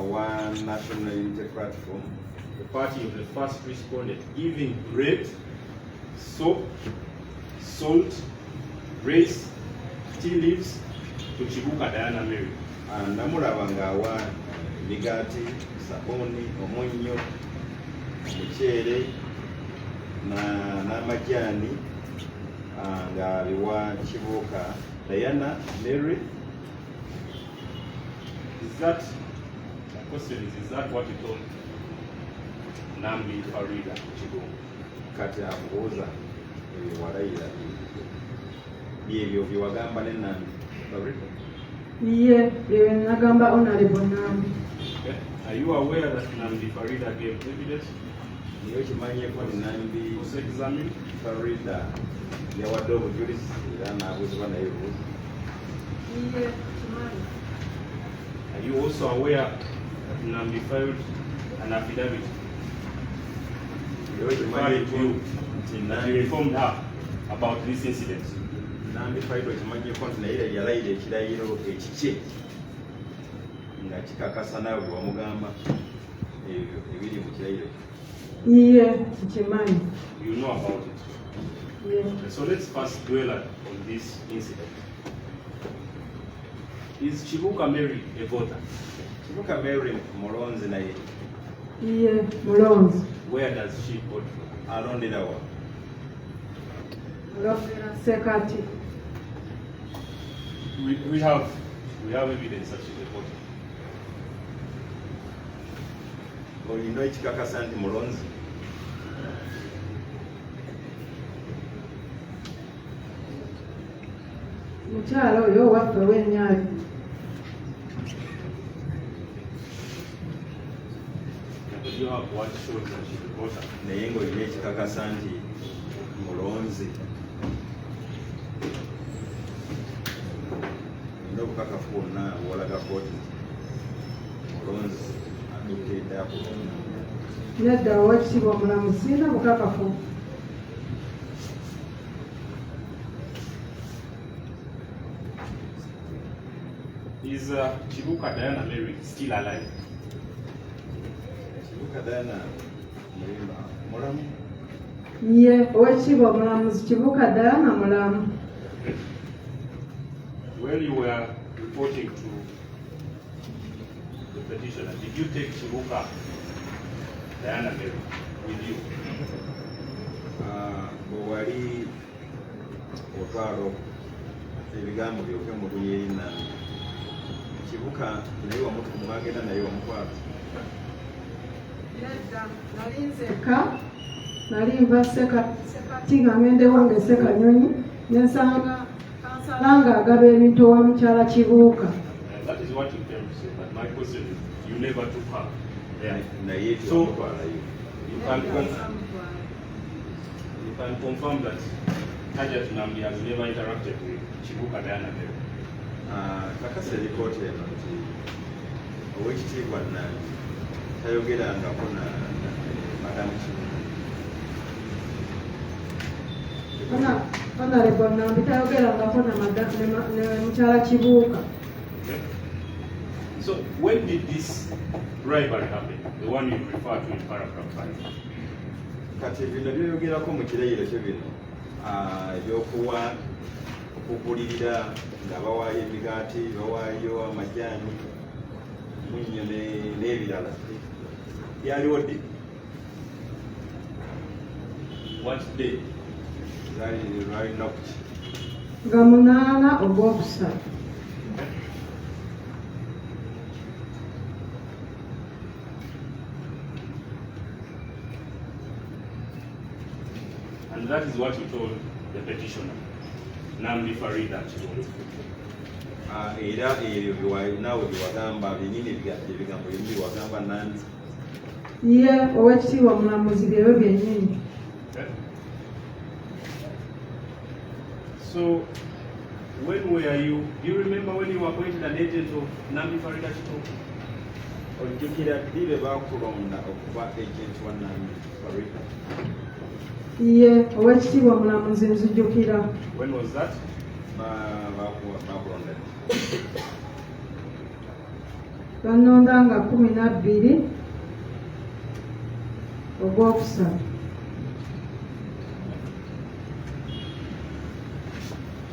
One National Unity Platform, the party of the first respondent, giving bread, soap, salt, rice, tea leaves to Chibuka Diana Mary. Namulaba ng'awa emigaati, sabuni, omunnyo, omuceere n'amajaani ng'abiwa Kibuuka Diana Mary. Is that, the question is that what you told Nambi Faridah Chibuuka? Kati akubuuza ebyo walayira byebyo byewagamba ne Nambi Faridah? Ye, nagamba Honorable Nambi. Okay. Are you aware that Nambi Faridah gave evidence? Niyo kimanyeko ni Nambi Was examined? Faridah yawadde obujulizi era n'abuuzibwa naye ebibuuzo. Ye, kimanyi. Are you also aware that Nambi filed an affidavit? Niyo kimanyeko nti He informed her about this incident. Nambi Faridah kimanyeko nti naye yalayira ekirayiro ekikye nga kikakasa naawe bwe wamugamba ebyo ebiri mu kirayiro. Ye, kimanyi. You know about it. Ye. So let's first dwell on this incident. Is Chibuuka Mary a voter? Kibuuka Mary mulonzi naye Ye, mulonzi. Where does she vote from? alondera wa? Alondera Sekati. We have evidence that she's a voter. Olina ekikakasa nti mulonzi? Mukyala oyo waffe w'ennyaali. But you have what shows that she's a voter. Naye ng'olina ekikakasa nti mulonzi. Olina obukakafu bwonna bw'olaga kkooti mulonzi atuukiridde akulonda. Nedda oweekitiibwa omulamuzi sirina bukakafu. Is Chibuuka Diana Mary still alive? Kibuuka Diana mulamu? Ye, oweekitiibwa omulamuzi Kibuuka Diana mulamu. When you were reporting to the petitioner, did you take Chibuuka Diana Mary with you? Bwe wali otwala ebigambo byokwe mu luyina Kibuuka naye wamugenda naye wamutwala? Nali nva Sekati nga ngenda ewange Sekanyonyi nensanga kansala ng'agaba ebintu owa mukyala Kibuuka. That is what you came to say, but my question is, you never took her there. Naye So, tiwamutwalayo. you can confirm that Hajat Nambi has never interacted with Chibuuka Diana Mary. Kakasa lipoota eno nti oweekitiibwa Nambi tayogerangako na madamu Honorable Nambi tayogerangako ne mukyala Kibuuka. Okay. So when did this bribery happen? The one you refer to in paragraph 5. Kati bino byoyogerako mu kirayiro kyo bino ebyokuwa okukulirira nga bawaayo emigaati bawaayo amajaani munnyo n'ebirala byaliwo ddi? What day? Lwali nnaku ki? Nga 8 Ogwokusatu. And that is what you told the petitioner, Nambi Faridah Chibuuka. Era ebyo naawe byewagamba binini ebigambo bimu byewagamba Nambi. Ye, oweekitiibwa omulamuzi byebyo byennyini. Okay. So when were you, do you remember when you were appointed an agent of Nambi Faridah Chibuuka? Ojjukira ddi bwe baakulonda okuba agent wa Nambi Faridah? Ye, oweekitiibwa omulamuzi nzijjukira. When was that? Baakulonda Banonda nga 12 Ogwokusatu.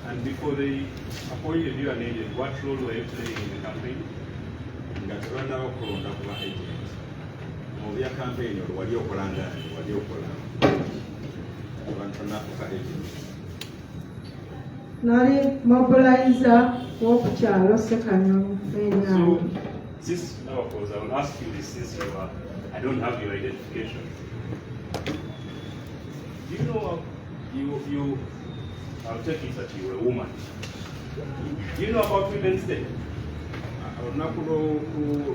And before they appointed you an agent, what role were you playing in the campaign? Nga tebannaba kulonda kuba agent. Mu bya campaign olwo wali okolanga wali okola. Abantu nafuka agent. Nali mobilizer w'okukyalo Ssekanyonyi. So, since now, of course, I will ask you this since you are, I don't have your identification. Do you know, I'll take it that you're a woman. Do you know about Women's Day? Olunaku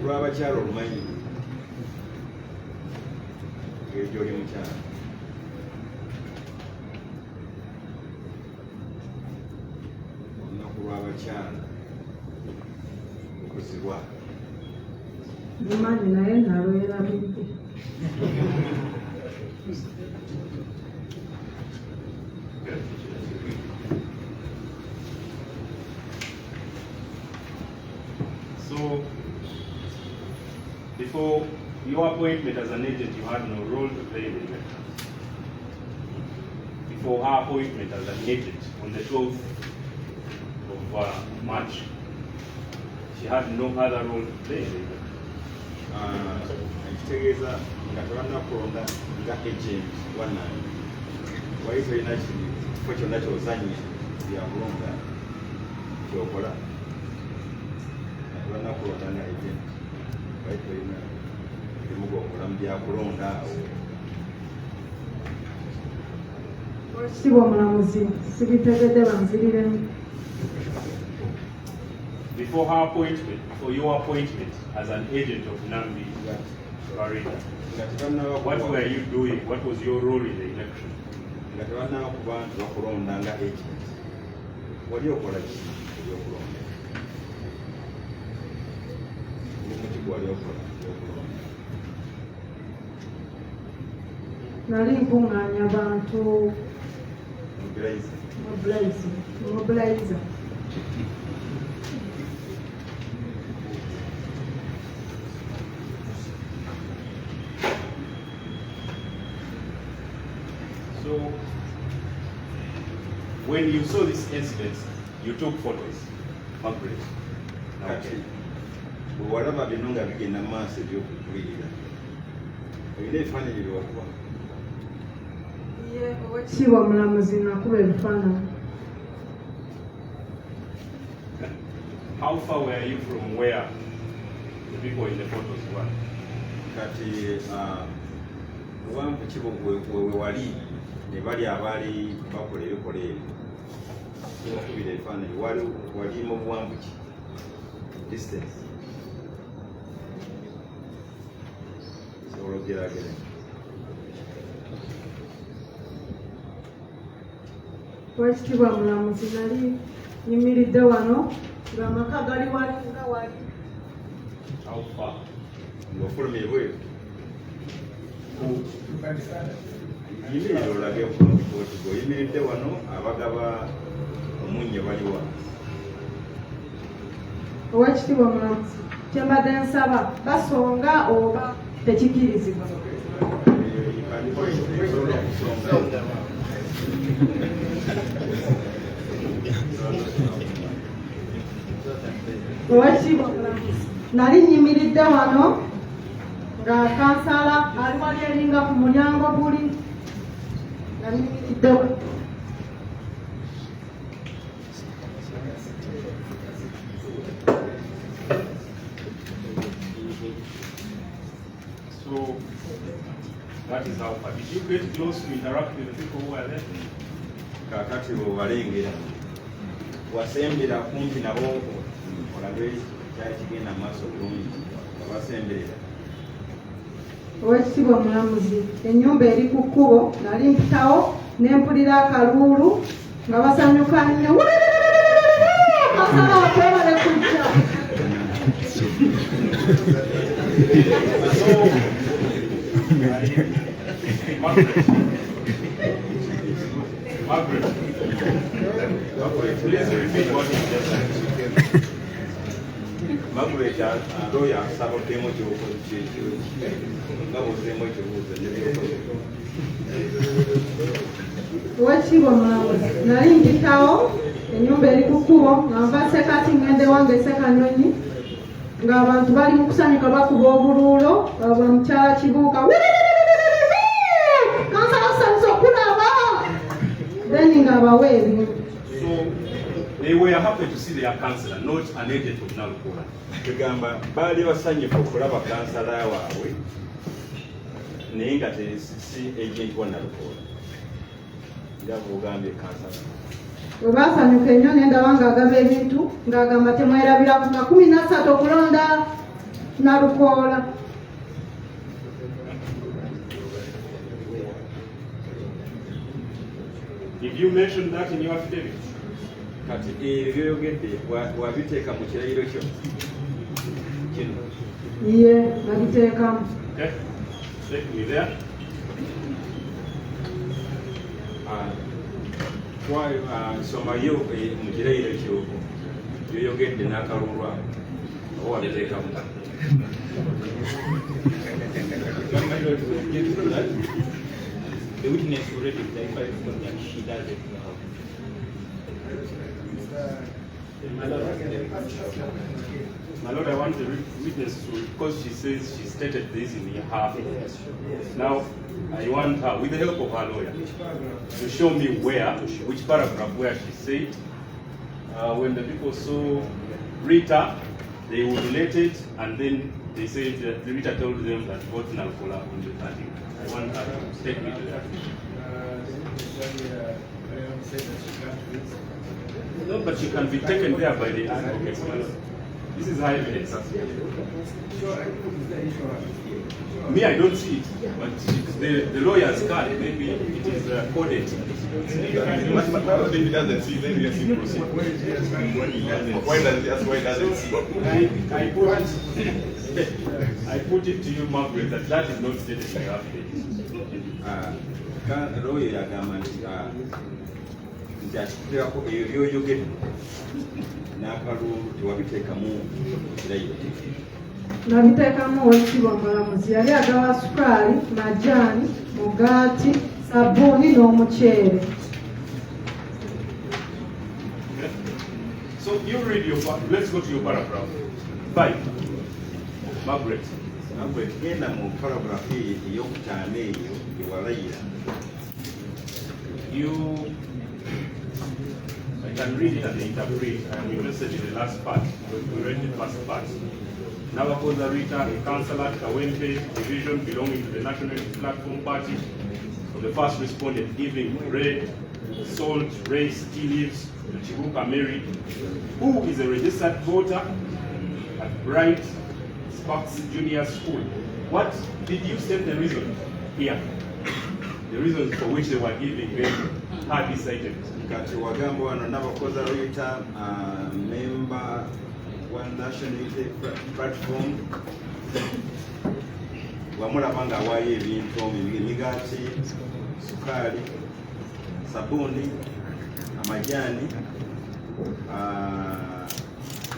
lw'abakyala olumanyi. Ng'egyo oli mukyala. Olunaku lw'abakyala okuzibwa. Mumanyi naye nalwerabidde. So, before your appointment as an agent, you had no role to play in the election. Before her appointment as an agent on the 12th of March, she had no other role to play in the election. Ekitegeeza nga tebannakulonda nga agent wannange. Wali tolina kifo kyonna ky'ozannya bya kulonda kyokola. Tebannakulonda nga agent. Wali tolina bimu gw'okola mu bya kulonda awo. Oweekitiibwa Omulamuzi, sibitegedde banziriremu. Before her appointment, for your appointment as an agent of Nambi Faridah, what were you doing? What was your role in the election? Nga tebannaba kuba nti bakulonda nga agent. Wali okola ki ebyokulonda? Muki gwali okola ebyokulonda? Nali nkuŋŋaanya bantu. Mobilizer. So, when you saw this incident, you took photos. Margaret. Kati bwe walaba bino nga bigenda mu maaso ebyokugwirira olina ebifaananyi byewakuba. Oweekitiibwa Omulamuzi, nakuba ebifaananyi. How far were you from where the people in the photos were? Kati buwanvu ki bwe wali ne bali abaali bakola ebikola ebyo bakubira ebifaananyi wali mu buwanvu ki? Distance. Sobola okugeragere. Oweekitiibwa Omulamuzi, nali nyimiridde wano ng'amaka gali wali nga wali. How far? Ng'ofulumya ebweru. Yimirira olage obukooti bw'oyimiridde wano abagaba omunnyo baliwa. Oweekitiibwa Omulamuzi, kye mbadde nsaba basonga oba tekikirizibwa. Oweekitiibwa Omulamuzi, nali nyimiridde wano nga kansala ali wali eringa ku mulyango guli. Nali nyimiridde wano. So, that is how far. Did you get close to interact with the people who were there? Kaakati bw'obalengera wasembera kumpi nabo olabe kyali kigenda mu maaso bulungi nga basemberera. Oweekitiibwa Omulamuzi, ennyumba eri ku kkubo nali mpitawo ne mpulira akaluulu nga basanyuka nnyo. Kansala wakwebale kujja. Margaret, please repeat what you just said. Margaret lawyer sabaddemu nga bozzeemu ekibuuzo Oweekitiibwa Omulamuzi, nali mpitawo ennyumba eri ku kkubo nga nva Sekati ngende wange Sekanyonyi ng'abantu bali mu kusanyuka bakuba obuluulo bwa mukyala Kibuuka kansala kusanyusa okulaba then ng'abawa ebintu. So they were happy to see their councillor, not an agent of Nalukoola. Tugamba baali basanyufu okulaba kansala waabwe naye nga si agent wa Nalukoola. Nga bw'ogambye kansala. Bwe baasanyuka ennyo ne ndaba ng'agamba ebintu ng'agamba temwerabira ku 13 okulonda Nalukoola. Did you mention that in your affidavit? Kati ebyoyogedde wabiteeka mu kirayiro kyo kino. Ye nabiteekamu. Okay, take me there. Somayo mu kirayiro kyo byoyogedde n'akalulu ako oba wabiteekamu. The witness already clarified that she does it now. My Lord, I want the witness to, because she says she stated this in her affidavit. Now, I want her, with the help of her lawyer, to show me which paragraph where she said, when the people saw Rita, they would relate it, and then they said, Rita told them that vote Nalukoola on the 13th. I want her to take me to that. No, but she can be taken there by the advocates. This is her evidence. Me, I don't see it, but the lawyers can. Maybe it is coded. If he doesn't see, then yes, he proceed. Why does he ask why doesn't see? I put it to you, Margaret, that is not stated in the affidavit. Lawyer yagamba nti akikuteerako ebyo byoyogedde n'akalulu tewabiteekamu kirayiro. Nabiteekamu Oweekitiibwa Omulamuzi, yali agawa sukaali, majaani, mugaati, sabbuuni n'omuceere. So you read your part. Let's go to your paragraph 5. Margaret. Genda mu paragraph ey'okutaano eyo ewalayira. I can read it and interpret. I'm interested in the last part. We read the first part. Nalukoola Rita, a councillor at Kawempe division belonging to the National Platform Party, of the first respondent giving bread, salt, rice, tea leaves to Kibuuka Mary, who is a registered voter at Bright Sparks Junior School. What did you state the reason here? The reasons for which they were giving them hardly cited. Kati wagamba wano Nalukoola Rita, member one National Unity Platform, wamulaba ng'awaayo ebintu emigaati, sukaali, sabbuuni, amajaani,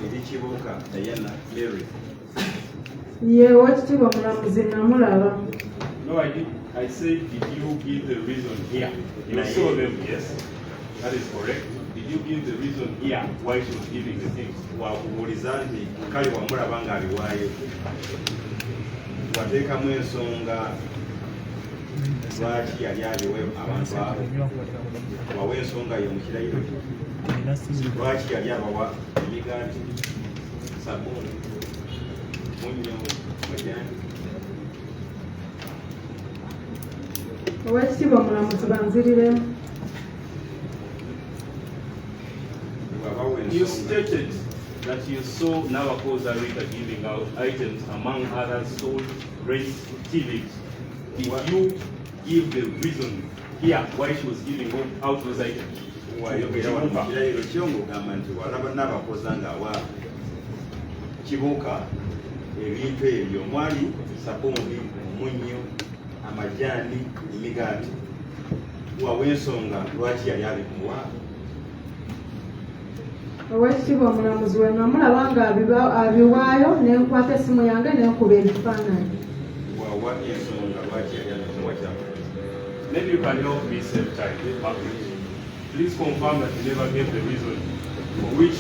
eri Kibuuka Diana Mary. Ye Oweekitiibwa Omulamuzi namulaba. No, I did. I said, did you give the reason here? You saw them, yes. That is correct. Did you give the reason here why she was giving the things? Wakubuuliza nti kale wamulaba ng'abiwaayo. Wateekamu ensonga lwaki yali aliwe abantu abo. Wawa ensonga yo mu kirayiro kyo. Lwaki yali abawa emigaati, sabbuuni, munnyo, majaani. Oweekitiibwa Omulamuzi banziriremu. You stated that you saw Nalukoola Rita giving out items, among others, salt, rice, tea leaves. Did you give the reason here why she was giving out those items? Wayogera wano mu kirayiro kyo ng'ogamba nti walaba Nalukoola ng'awa Kibuuka ebintu ebyo mwali sabbuuni, omunnyo, amajaani, emigaati. Wawa ensonga lwaki yali abikuwa. Owekitiibwa omulamuzi we namulaba nga abiwaayo nenkwata essimu yange nenkuba ebifaananyi. Maybe you can help me save time. Please confirm that you never gave the reason for which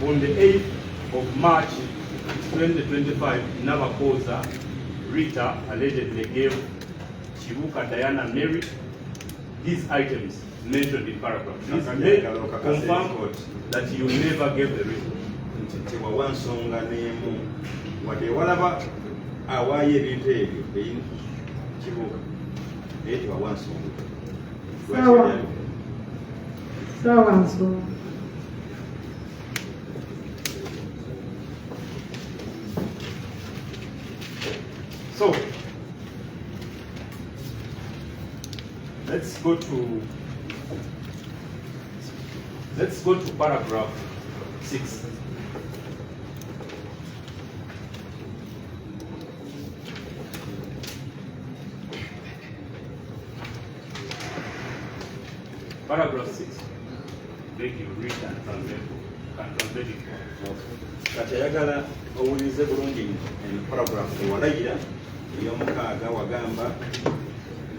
on the 8th of March 2025, Nalukoola Rita allegedly gave Chibuka Diana Mary these items mentioned in paragraph. Please confirm that you never gave the reason. So let's go to paragraph 6. Paragraph 6. Beg you read and translate it. Kati ayagala owulize bulungi paragraph ewalayira ey'omukaaga wagamba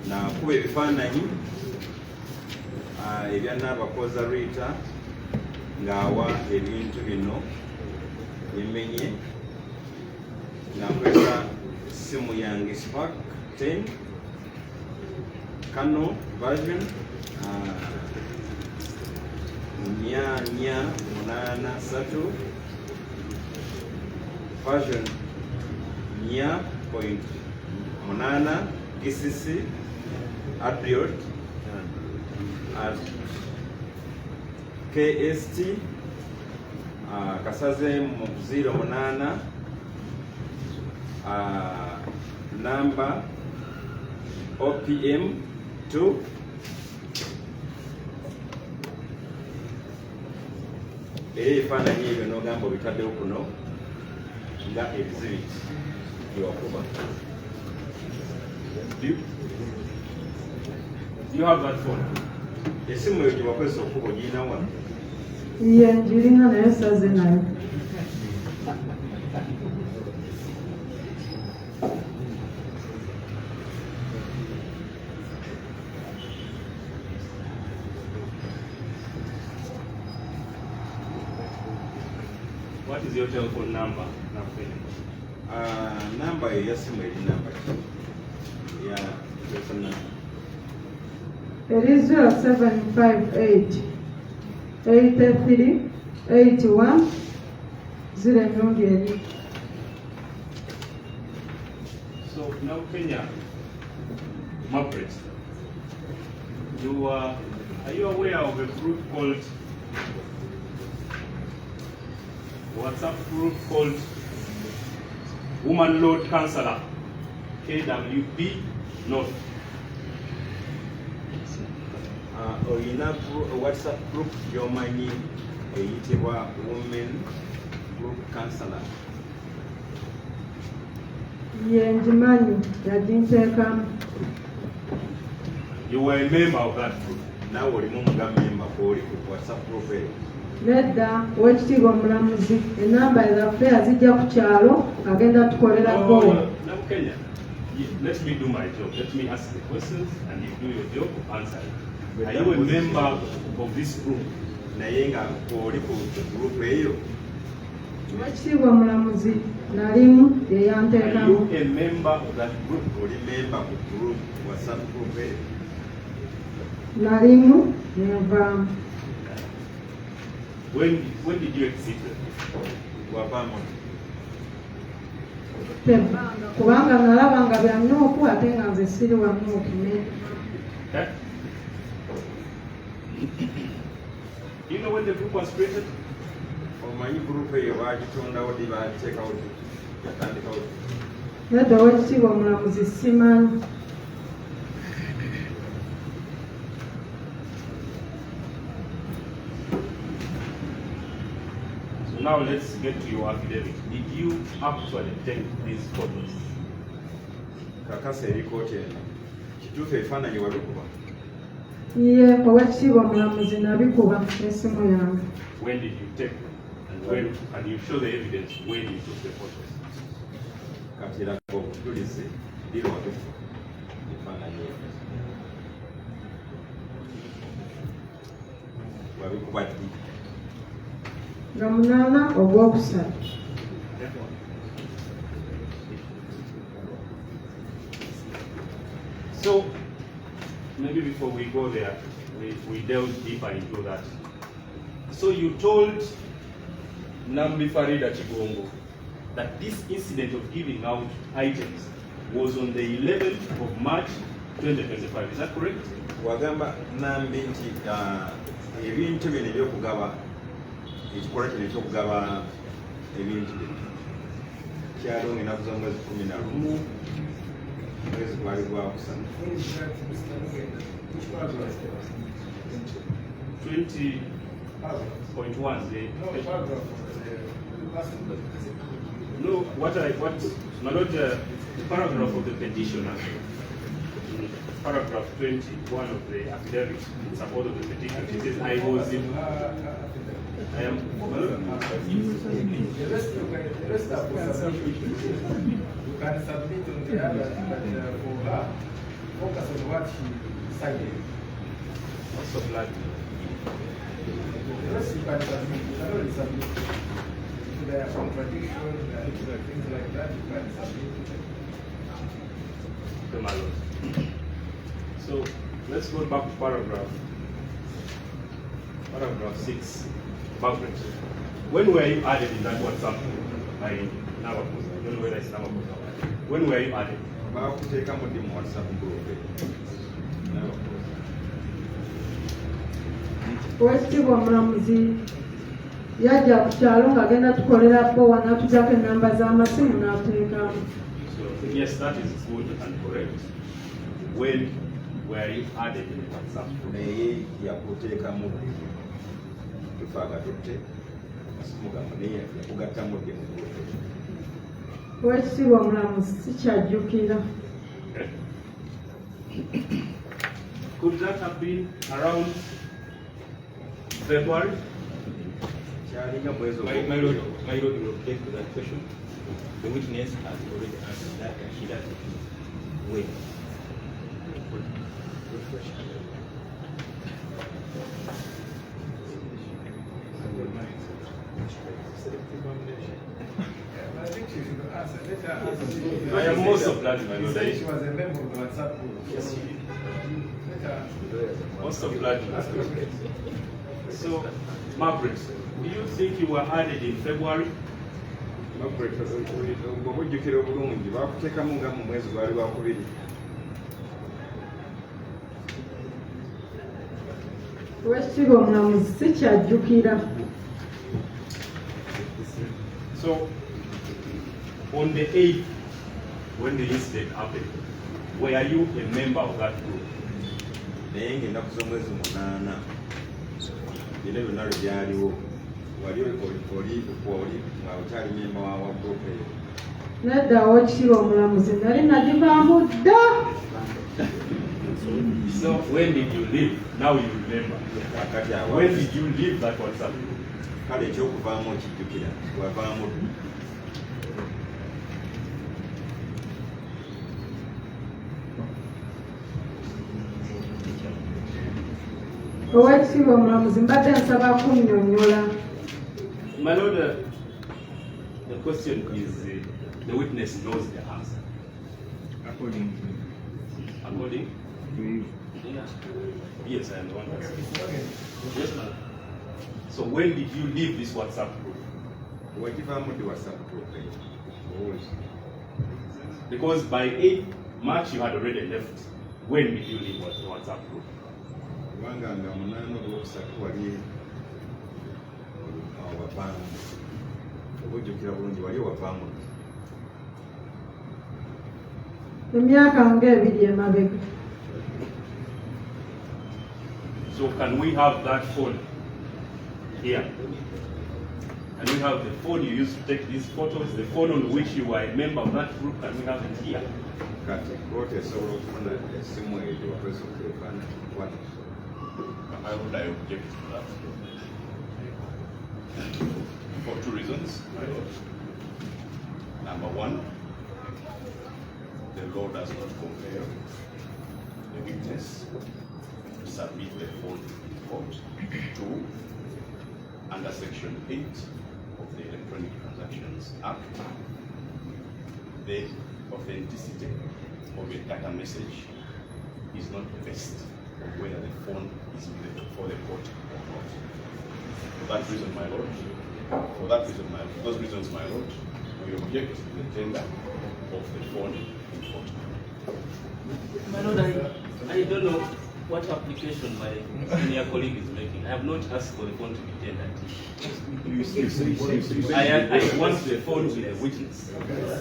nakuba ebifaananyi ebya Nalukoola Rita ng'awa ebintu bino bimenye nakozesa simu yange Spark 10 Canon version 483 version 4.8 DCC Adriot at KST kasaze mu 08 number OPM 2 ebifaananyi ebyo n'ogamba obitaddewo kuno nga exhibit yokuba. Do you have that phone? Esimu eyo gye wakozesa okuba ogirina wano? Ye njirina naye saze nayo. What is your telephone number? Number ya simu eri number ya telephone number. It is 0758 83 81 0. So now Kenya, Margaret, are you aware of a group called WhatsApp group called Woman Lord Councillor KWP North? Oyina WhatsApp group yomanyi eyitibwa Women Group Councillor? Ye njimanyi yajinteekamu. You were a member of that group. Nawe olimu nga member kwoli ku WhatsApp group eyo? Nedda owekitiibwa omulamuzi enamba ezaffe azijja ku kyalo agenda tukolera golo. Now Kenya, let me do my job. Let me ask the questions and you do your job, answer it. Are you a member of this group? Naye nga kwoli ku group eyo? Owekitiibwa omulamuzi nalimu yeyanteekamu. Are you a member of that group? Oli member ku group WhatsApp group eyo? Nalimu nenvaamu. When did you exit it? Wavaamu? Tebbanga kubanga nalaba nga byamyuku ate nga nze siri wamyuku ne. Do you know when the group was created? Omanyi group eyo bagitondawo ddi bagiteekawo yatandikawo? Nedda owekitiibwa omulamuzi simanyi. Now let's get to your affidavit. Did you actually take these photos? Kakasa erikooti eno kituufu ebifaananyi wabikuba? Ye Oweekitiibwa Omulamuzi nabikuba n'essimu yange. When did you take and you show the evidence when you took the photos? Katira ko Bujulizi ndiro watufu ebifaananyi wabikuba ddi? Nga 8 Ogwokusatu. So maybe before we go there, we delve deeper into that. So you told Nambi Faridah that this incident of giving out items was on the 11th of March 2025. Is that correct? Wagamba Nambi nti ebintu bino ebyokugaba ekikolwa kino ekyokugaba ebintu kyaliwo ng'ennaku z'omwezi 11 mwezi gwali gwakusana 20.1. No, my lord, the paragraph of the petitioner, paragraph 21 of the affidavit in support of the petition, it says, I was in. I am. The rest of the submission, you can submit on the other, but for her, focus on what she cited. What's the blood? The rest you can submit, you can only submit. If there are contradictions, things like that, you can submit. Okay, my lord. So let's go back to paragraph 6. Margaret, when were you added in that WhatsApp by Nalukoola? I don't know whether it's Nalukoola. When were you added? baakuteeka mu WhatsApp group. Oweekitiibwa Omulamuzi yajja ku kyalo ng'agenda tukolera BOA n'atugyako ennamba z'amasimu n'ateekamu. So yes, that is good and correct. When were you added in WhatsApp? Naye yakuteekamu tufe agatutte amasimu gamu naye yakugattamu ddi mu group. Oweekitiibwa Omulamuzi sikyajjukira. Could that have been around February? Kyalinga mwezi My lord will object to that question. The witness has already answered that and she doesn't wait. I think she should answer. Let her answer. I am most obliged, my lord. She was a member of the WhatsApp group. Yes, she did. Let her answer. Most obliged. So, Margaret, do you think you were added in February? obujjukira obulungi baakuteekamu nga mu mwezi gwali gwakubiri. Oweekitiibwa Omulamuzi sikyajjukira. So, on the 8th, when the incident happened, were you a member of that group? Naye ng'ennaku z'omwezi 8 bino byonna lwe byaliwo wali nga okyali memba wa group eyo. Nedda Oweekitiibwa Omulamuzi nali nagivaamu dda. So, when did you leave? Now you remember. When did you leave that WhatsApp group? Kale ekyokuvaamu okijjukira wavaamu ddi? Oweekitiibwa Omulamuzi mbadde nsaba kunnyonnyola. My lord, the question is, the witness knows the answer. According? To you. Yeah. Yes, I am the one that's speaking. Yes, ma'am. So when did you leave this WhatsApp group? Wagivaamu ddi WhatsApp group eyo? Because by 8 March you had already left. When did you leave the WhatsApp group? Kubanga nga 8 Ogwokusatu wali wavaamu. Obujjukira bulungi wali wavaamu. Emyaka ng'ebiri emabega. So can we have that phone here? Can we have the phone you used to take these photos, the phone on which you were a member of that group, can we have it here? Kati Kirooto esobola okufuna essimu eyo okwesooka efaananyi. I would object to that. For two reasons, my lord. Number one, the law does not compel the witness to submit the phone to court. Two, under Section 8 of the Electronic Transactions Act, the authenticity of a data message is not based on whether the phone is before the court or not. For that reason, my lord, those reasons, my lord, we object to the tender of the phone in court. My lord, I don't know what application my senior colleague is making. I have not asked for the phone to be tendered. I want the phone with a witness.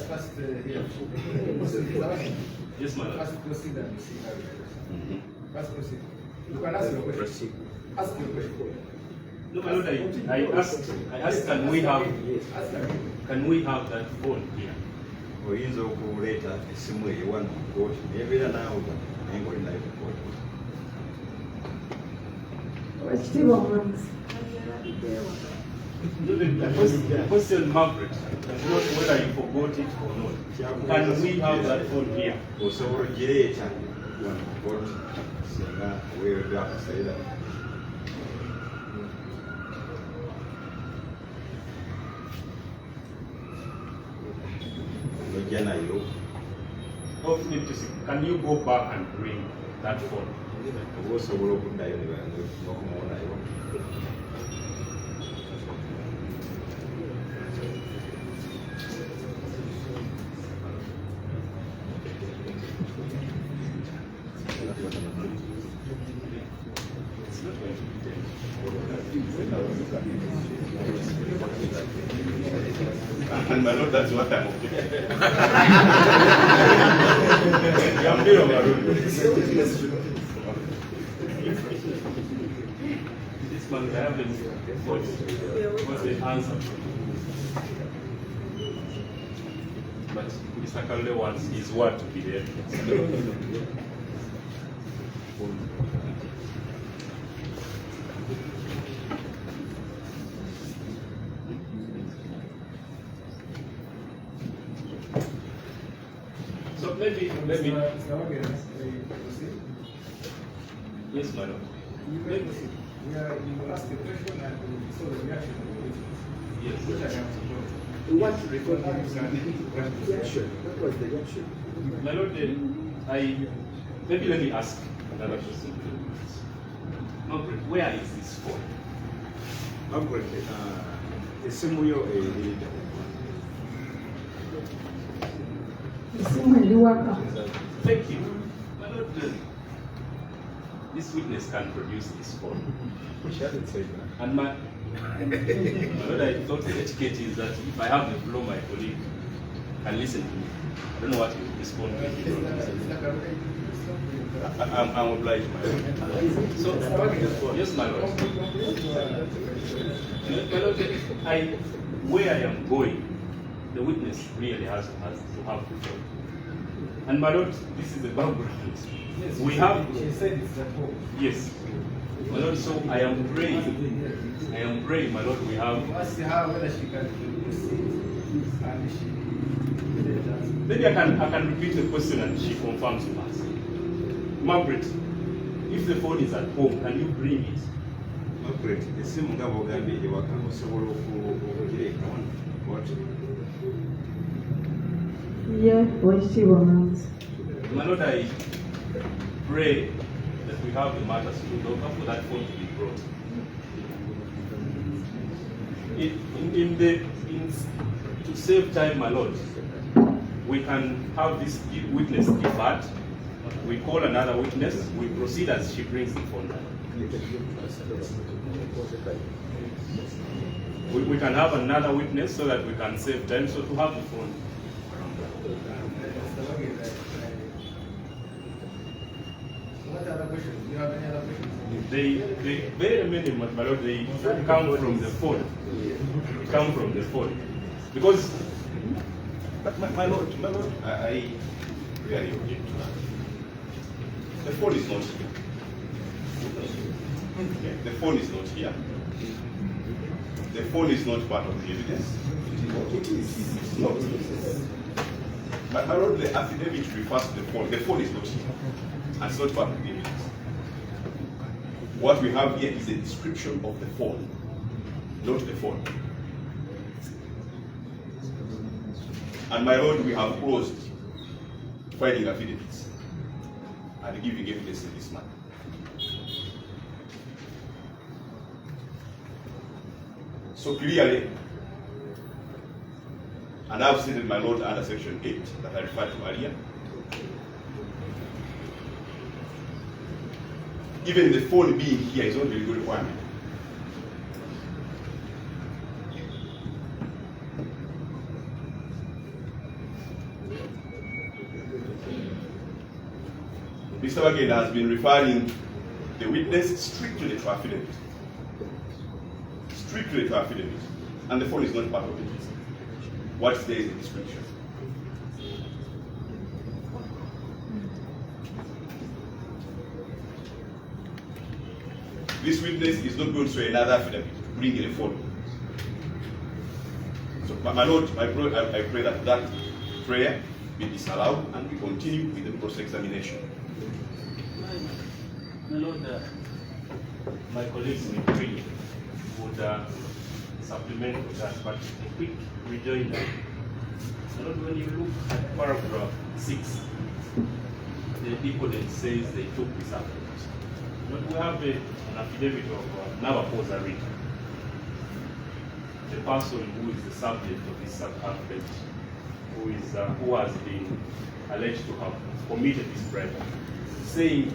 First, Yes, my lord. First proceed and see how it goes. First proceed. You can ask your question. Ask your question. No, my lord, I asked, can we have that phone here? oyinza okuleeta essimu eyewa mu kkooti nebeera naawe naye ngaoli nayo ku kkooti. Ekitiibwa omulamuzi. The question, Margaret, is not whether you forgot it or not. Can we have that phone here? Osobola ogireeta wano ku kkooti singa weeredde akaseera. Can you go back and bring that phone? And my lord, that's what I'm objecting. This man, I haven't what's the answer. But Mr. Kalule wants his word to be there. So maybe. Yes, my lord. You ask the question and we saw the reaction of the witness. Yes. Which I have to go. What reaction? What was the reaction? My lord, maybe let me ask another question. Margaret, where is this phone? Margaret, essimu yo eyirida. Essimu eriwaka. Thank you. My lord, this witness can produce this phone. She hasn't said that. And my lord, I thought the etiquette is that if I have the floor, my colleague can listen to me. I don't know what you respond to. I'm obliged, my lord. So, yes, my lord. My lord, where I am going, the witness really has to have the phone. And my lord, this is the background. Yes, We have. She said it's at home. Yes. My lord, so I am praying, my lord, we have. You ask her whether she can proceed and she. Maybe I can repeat the question and she confirms to us. Margaret, if the phone is at home, can you bring it? Margaret, essimu nga bw'ogambye eryewaka osobola okugireeta wano ku kkooti. Ye, ekitiibwa omulamuzi. My lord, I pray that we have the matters to look up for that phone to be brought. To save time, my lord, we can have this witness deferred. We call another witness. We proceed as she brings the phone down. We can have another witness so that we can save time. So to have the phone. What other questions? Do you have any other questions? They very many, my lord, they come from the phone. They come from the phone. Because, but my lord, I really object to that. The phone is not here. Okay. The phone is not here. The phone is not part of the evidence. It is. It's not. But my lord, the affidavit refers to the phone. The phone is not here. And it's not part of the evidence. What we have here is a description of the phone, not the phone. And my lord, we have closed filing affidavits and giving evidence in this matter. So clearly, and I've stated my lord under section 8 that I referred to earlier, even the phone being here is not a legal requirement. Mr. Wagenda has been referring the witness strictly to affidavit. Strictly to affidavit. And the phone is not part of it. What's there is a description. This witness is not going to another affidavit to bring in a phone. So, my lord, I pray that that prayer be disallowed and we continue with the cross-examination. My lord, my colleagues in Ukraine would supplement to that, but a quick rejoinder. My lord, when you look at paragraph 6, the deponent says they took this affidavit. But we have an affidavit of Nalukoola Aswazizza, the person who is the subject of this affidavit, who has been alleged to have committed this crime, saying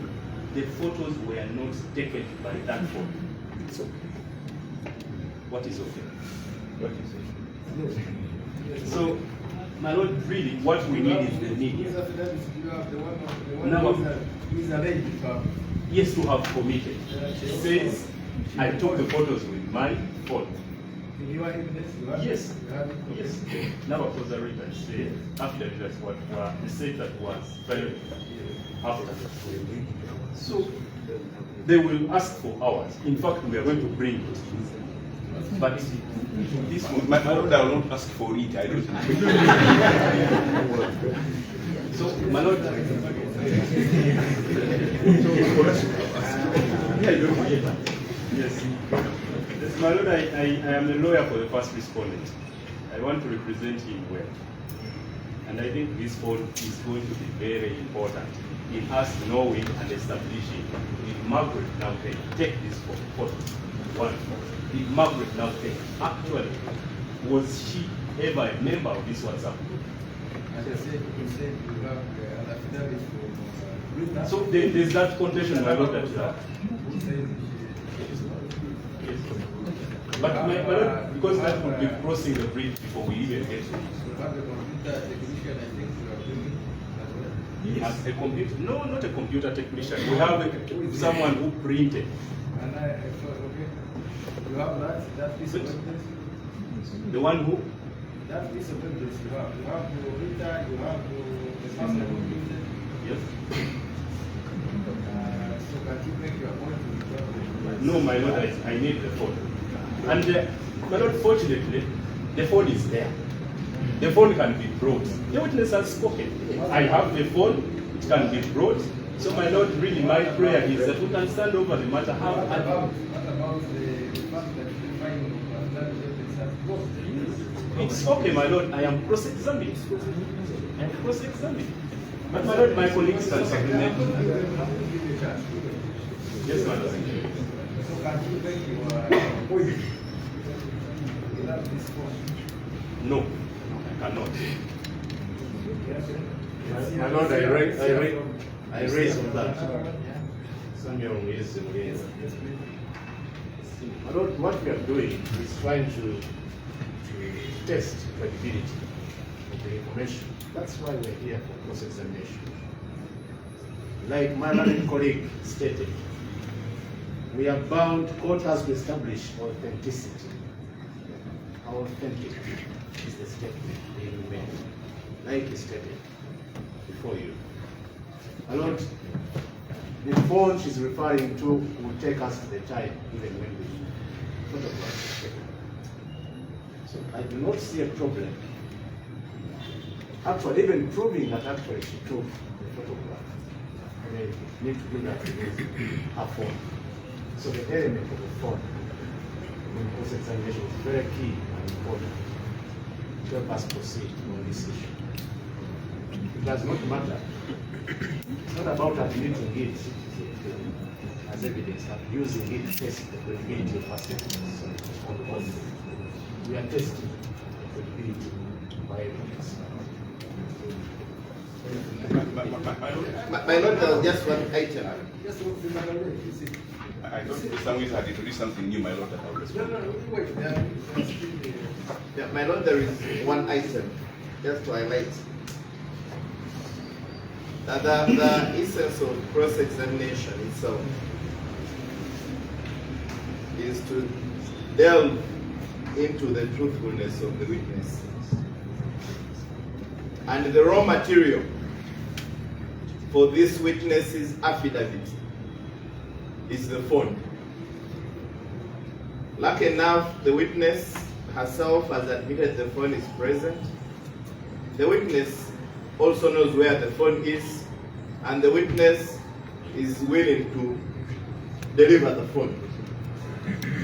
the photos were not taken by that phone. It's okay. What is okay? What is it? So, my lord, really, what we need is the need. Yes, to have committed. She says, I took the photos with my phone. Yes. Yes. Nalukoola Aswazizza after that's what the state that was filed after. So they will ask for hours. In fact, we are going to bring it. But this one, My lord, I will not ask for it. I don't know. So, my lord, yes. My lord, I am a lawyer for the first respondent. I want to represent him well. And I think this phone is going to be very important in us knowing and establishing if Margaret now take this photo. One, did Margaret now take? Actually, was she ever a member of this WhatsApp group? As I said, you said you have an affidavit from So there's that contention, my lord, that but my lord, because that would be crossing the bridge before we even get to it. You have a computer technician, I think you are bringing as well. Yes. A computer? No, not a computer technician. We have someone who printed. And I thought, okay, you have that piece of evidence? The one who? That piece of evidence you have. You have the printer, you have the person who printed. Yes. So can you make your point to the government? No, my lord, I need the phone. And my lord, fortunately, the phone is there. The phone can be brought. The witness has spoken. I have the phone, it can be brought. So my lord, really my prayer is that we can stand over the matter. What about the fact that you find that evidence has brought? It's okay, my lord, I am cross-examining. I am cross-examining. But my lord, my colleagues can supplement. Yes, my lord. So can you make your point without this phone? No, I cannot. My lord, I raise on that. My lord, what we are doing is trying to test credibility of the information. That's why we're here for cross-examination. Like my learned colleague stated, we are bound, court has to establish authenticity. How authentic is the statement being made? Like he stated before you. My lord, the phone she's referring to will take us to the time, even when the photograph is taken. So I do not see a problem. Actually, even proving that actually she took the photograph, they need to do that with her phone. So the element of the phone in cross-examination is very key and important to help us proceed on this issue. It does not matter. It's not about admitting it as evidence, but using it to test the credibility of her statements on the body. We are testing the credibility by evidence. My Lord, there was just one item. I thought the Samuel had introduced something new, my Lord, that I will respond. Yeah, my Lord, there is one item just to highlight. The essence of cross-examination itself is to delve into the truthfulness of the witness. And the raw material for this witness's affidavit is the phone. Lucky enough, the witness herself has admitted the phone is present. The witness also knows where the phone is, and the witness is willing to deliver the phone.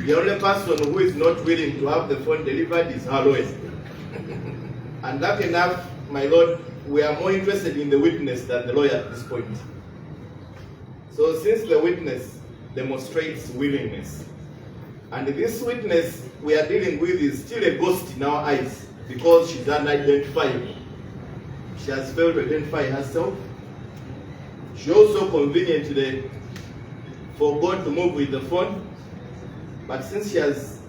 The only person who is not willing to have the phone delivered is her lawyer. And lucky enough, my Lord, we are more interested in the witness than the lawyer at this point. So since the witness demonstrates willingness, and this witness we are dealing with is still a ghost in our eyes because she's unidentifiable. She has failed to identify herself. She also conveniently forgot to move with the phone, but since she has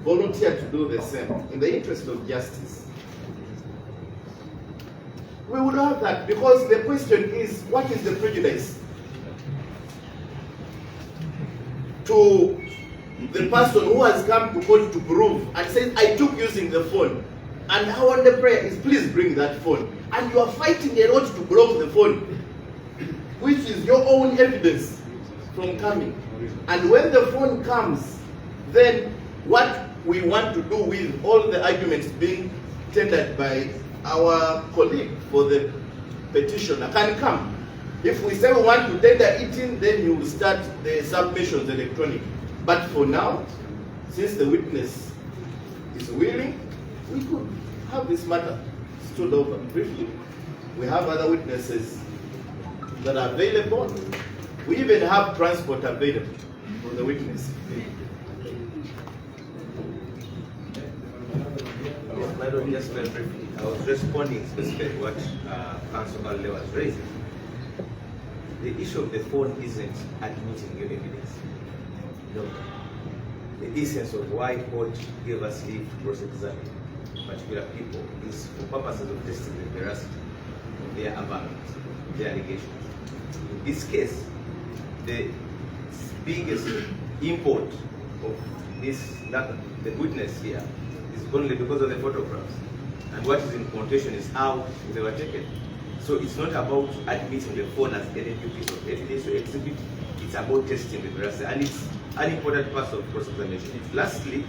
volunteered to do the same, in the interest of justice, we would have that, because the question is, what is the prejudice to the person who has come to court to prove and says, I took using the phone, and our only prayer is, please bring that phone, and you are fighting a lot to block the phone, which is your own evidence from coming. And when the phone comes, then what we want to do with all the arguments being tendered by our colleague for the petitioner can come. If we say we want to tender it in, then you will start the submissions electronic. But for now, since the witness is willing, we could have this matter stood over briefly. We have other witnesses that are available. We even have transport available for the witness. My Lord, just very briefly, I was responding specifically to what Councilor Lwa was raising. The issue of the phone isn't admitting your evidence. No. The essence of why court gave us leave to cross-examine particular people is for purposes of testing the veracity of their arguments, their allegations. In this case, the biggest import of this, the witness here, is only because of the photographs. And what is in contention is how they were taken. So it's not about admitting the phone as any new piece of evidence or exhibit, it's about testing the veracity. And it's an important part of cross-examination. Lastly,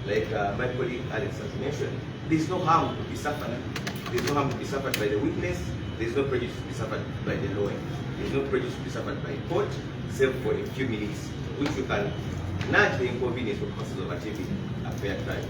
like my colleague Alex has mentioned, there's no harm to be suffered. There's no harm to be suffered by the witness, there's no prejudice to be suffered by the lawyer. There's no prejudice to be suffered by court, except for a few minutes, which you can nudge the inconvenience of purposes of achieving a fair trial.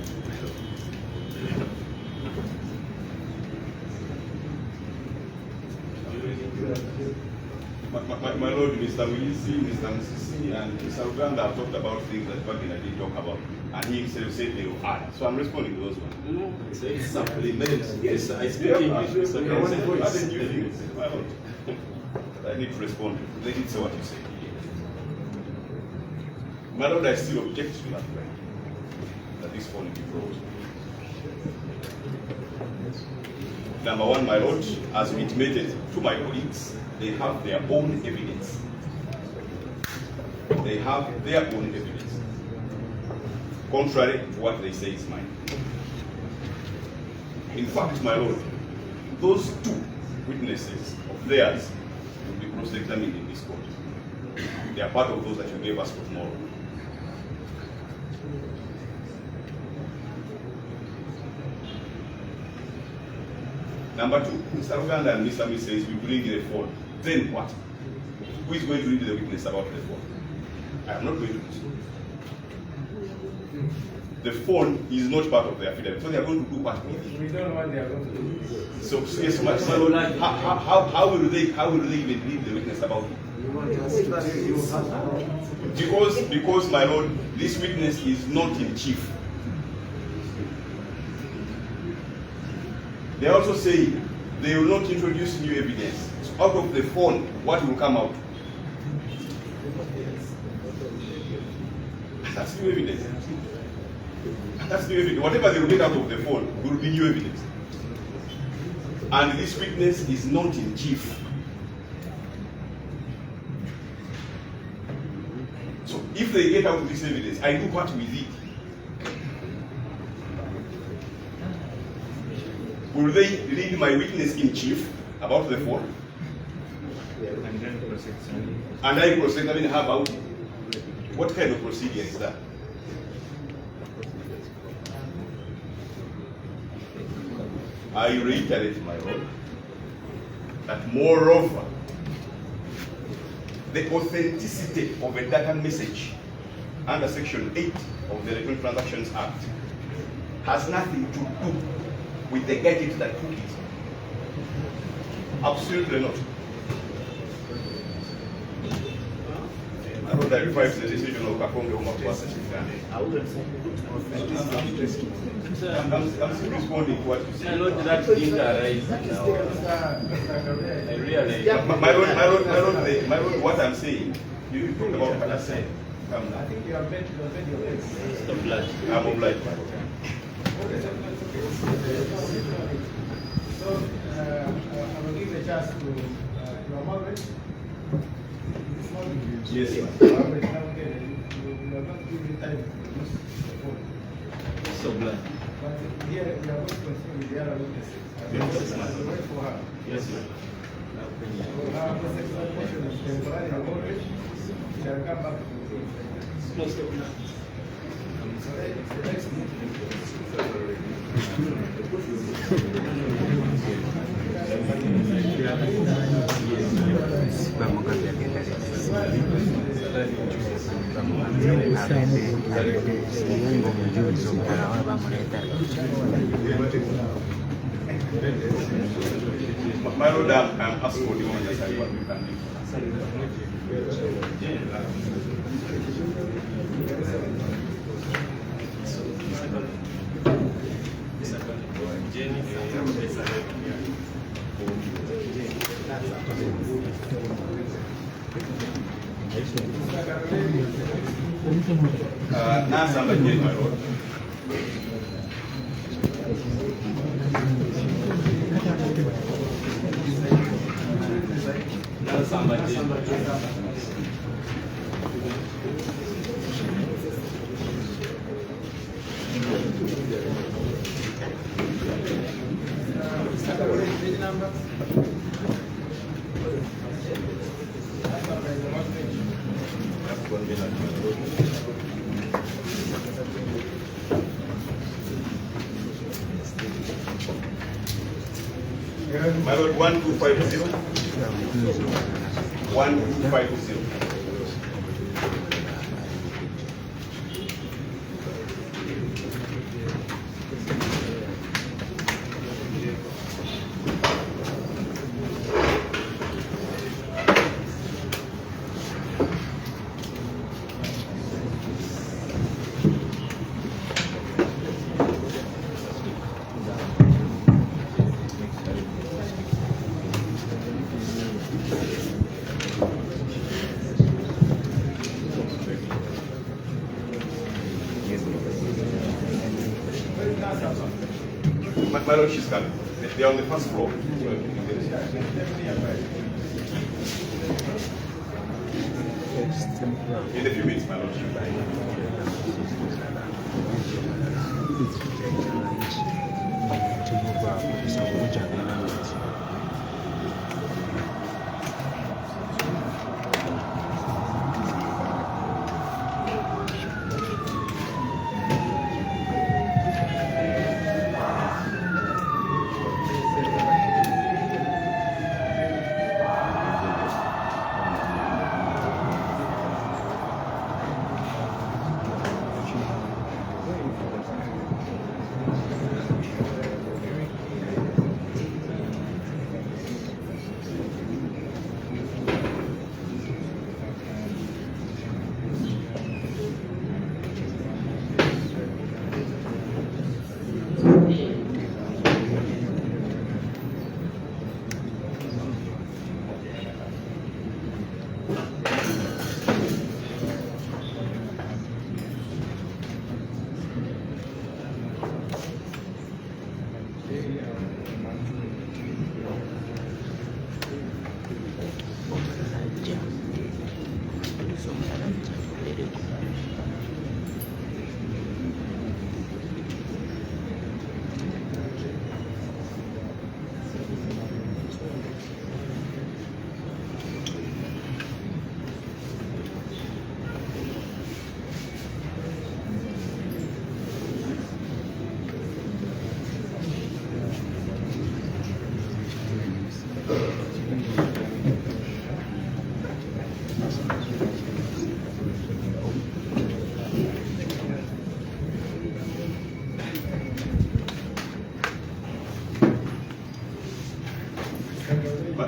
My Lord, Mr. Wilisi, Mr. Musisi, and Mr. Uganda have talked about things that Bagina didn't talk about, and he himself said they were hard. So I'm responding to those ones. No, it's supplement. Yes, I speak English. My Lord, I need to respond. They did say what you said. My Lord, I still object to that right, that this phone be frozen. Number one, my Lord, as we intimated to my colleagues, they have their own evidence. They have their own evidence, contrary to what they say is mine. In fact, my Lord, those two witnesses of theirs will be cross-examined in this court. They are part of those that you gave us for tomorrow. Number two, Mr. Uganda and Mr. Miss says we bring the phone. Then what? Who is going to read the witness about the phone? I am not going to do so. The phone is not part of the affidavit, so they are going to do what with it? We don't know what they are going to do. So yes, my lord, how will they even read the witness about it? Because my lord, this witness is not in chief. They also say they will not introduce new evidence. So out of the phone, what will come out? That's new evidence. That's new evidence. Whatever they will get out of the phone will be new evidence. And this witness is not in chief. So if they get out this evidence, I do what with it? Will they read my witness in chief about the phone? And then proceed. And I proceed, I mean, how about it? What kind of procedure is that? I reiterate, my lord, that moreover, the authenticity of a data message under Section 8 of the Electronic Transactions Act has nothing to do with the gadget that took it. Absolutely not. I know that refers to the decision of Kakonge Home Affairs. I'm still responding to what you said. Not that didn't arise now. I realize. My lord, what I'm saying, you talk about what I said. I think you have made your case. I'm obliged, my lord. So, I will give a chance to your Margaret. Yes, sir. Margaret, now again, you are not giving time to use the phone. So blind. But here, we are going to continue with the other witnesses. Yes, I will wait for her. Yes, ma'am. So, her question is temporary Margaret. She shall come back to the next meeting. My lord, I'm asking for the one that I want you can do. Nasamba Jane, my lord. Nasamba Jane. My lord, 1250. 1250. My lord, she's coming. They are on the first floor. In a few minutes, my lord. But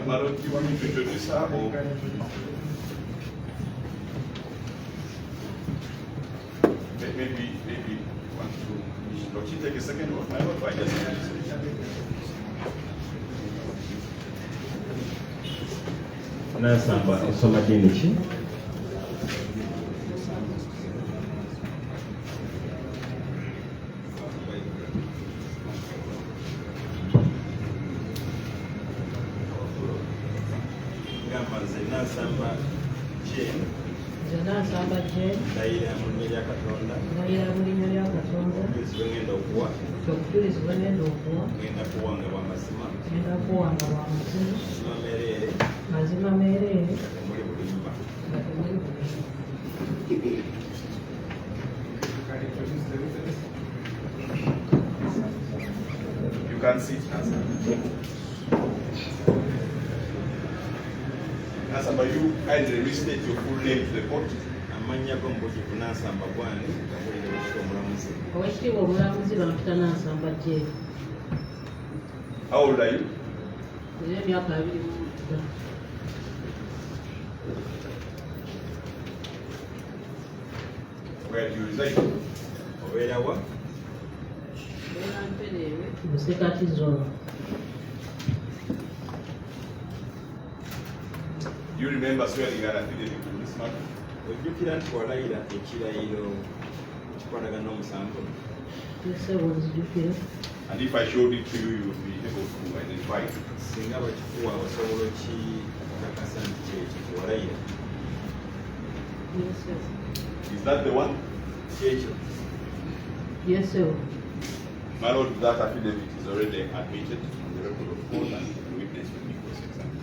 Maro, do you want me to introduce her or? Maybe want to. Don't you take a second of my vote? I just. Nasamba osoma dini. Nasamba Jane. Nasamba Jane. Ndayira mu nnyo lya Katonda. Ndayira mu nnyo lya Katonda. Ngenda okuwa. Okujuliza ngenda okuwa. Ngenda kuwanga bwa mazima. Ngenda kuwanga bwa mazima. Mazima mereere. Mazima mereere. Omuli bulimba. You can sit, Nasamba, you kindly restate your full name to the court. Amanya go mbuji Nasamba Bwani, kamulire wekitiibwa omulamuzi. Owekitiibwa omulamuzi bamuyita Nasamba Jane. How old are you? Nina emyaka 25. Where do you reside? Obeera wa? Mbeera Mpereerwe. Musekati zone. Do you remember swearing an affidavit in this matter? Ojjukira nti walayira ekirayiro kikwatagana n'omusango. Nsebo nzijjukira. And if I showed it to you, you would be able to identify it. Singa bakikuwa osobola okikakasa nti kyekyo walayira. Yes, sir. Is that the one? Kyekyo. Yes, sir. My lord, that affidavit is already admitted on the record of court and the witness will be cross-examined.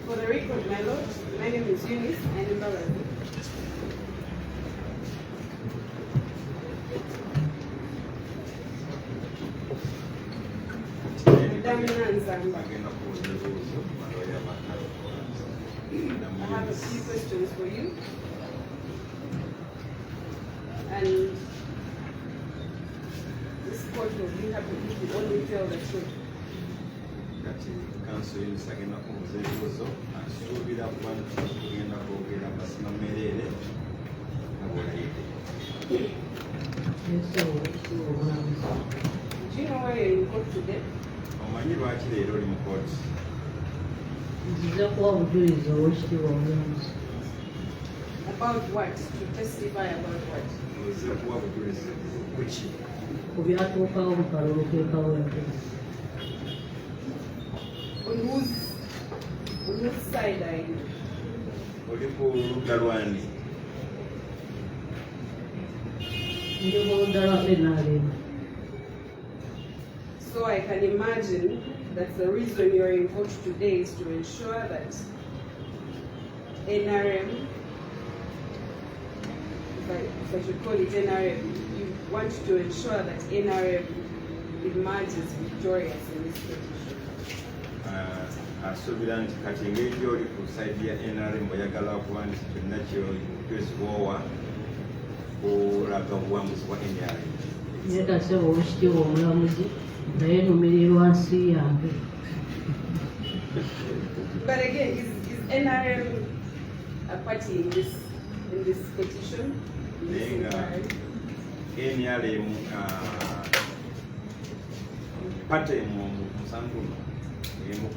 For the record, my lord, my name is Eunice and I'm Balazi. I have a few questions for you. And this court will be happy if you only tell the truth. Kati kanso y'emisagenda kumuza ebibuuzo asuubira kuba nti tugenda kwogera amazima mereere nga bw'olayidde. Yes, sir. Owekitiibwa omulamuzi. Do you know why you're in court today? Omanyi lwaki leero oli mu kooti? Nzize kuwa bujulizi owekitiibwa omulamuzi. About what? To testify about what? Oze kuwa bujulizi ku ki? Ku byatuukawo mu kalulu k'ekawempe. On whose side are you? Oli ku ludda lwani? Ndi ku ludda lwa NRM. So I can imagine that the reason you're in court today is to ensure that NRM, if I should call it NRM, you want to ensure that NRM emerges victorious in this petition. Asuubira nti kati engeri gy'oli ku sayidi ya NRM oyagala okuba nti kyonna kyeziboowa kulaga obuwanguzi bwa NRM. Yeetase owekitiibwa omulamuzi naye numirirwa nsi yange. But again, is NRM a party in this petition? Naye nga NRM pate mu musango emu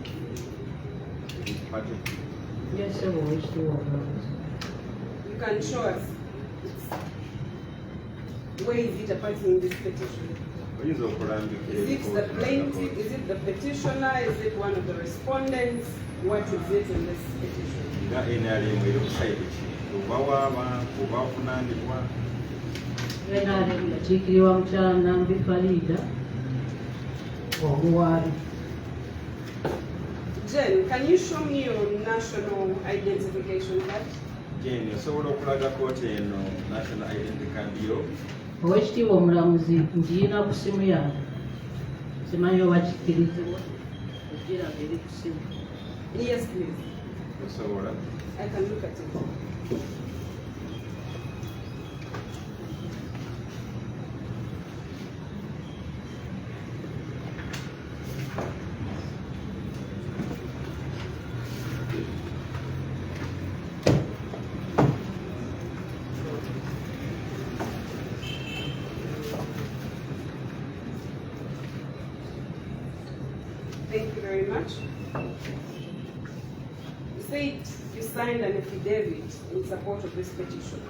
pate. Yes, sir. Owekitiibwa omulamuzi. You can show us where is it a party in this petition? Oyinza okulambikira Is it the plaintiff? Is it the petitioner? Is it one of the respondents? What is it in this petition? nga NRM eri ku sayidi ki? Oba waaba oba ovunaanibwa? NRM yakiikirirwa mukyala Nambi Faridah omuwaabi. Jen, can you show me your national identification card? Again, osobola okulaga kooti eno National Identity Card yo. Oweekitiibwa omulamuzi ngiina ku ssimu yange. Simanyi oba kikkirizibwa okugiraga eri ku ssimu. Yes, please. Osobola. I can look at it. Thank you very much. You said you signed an affidavit in support of this petition.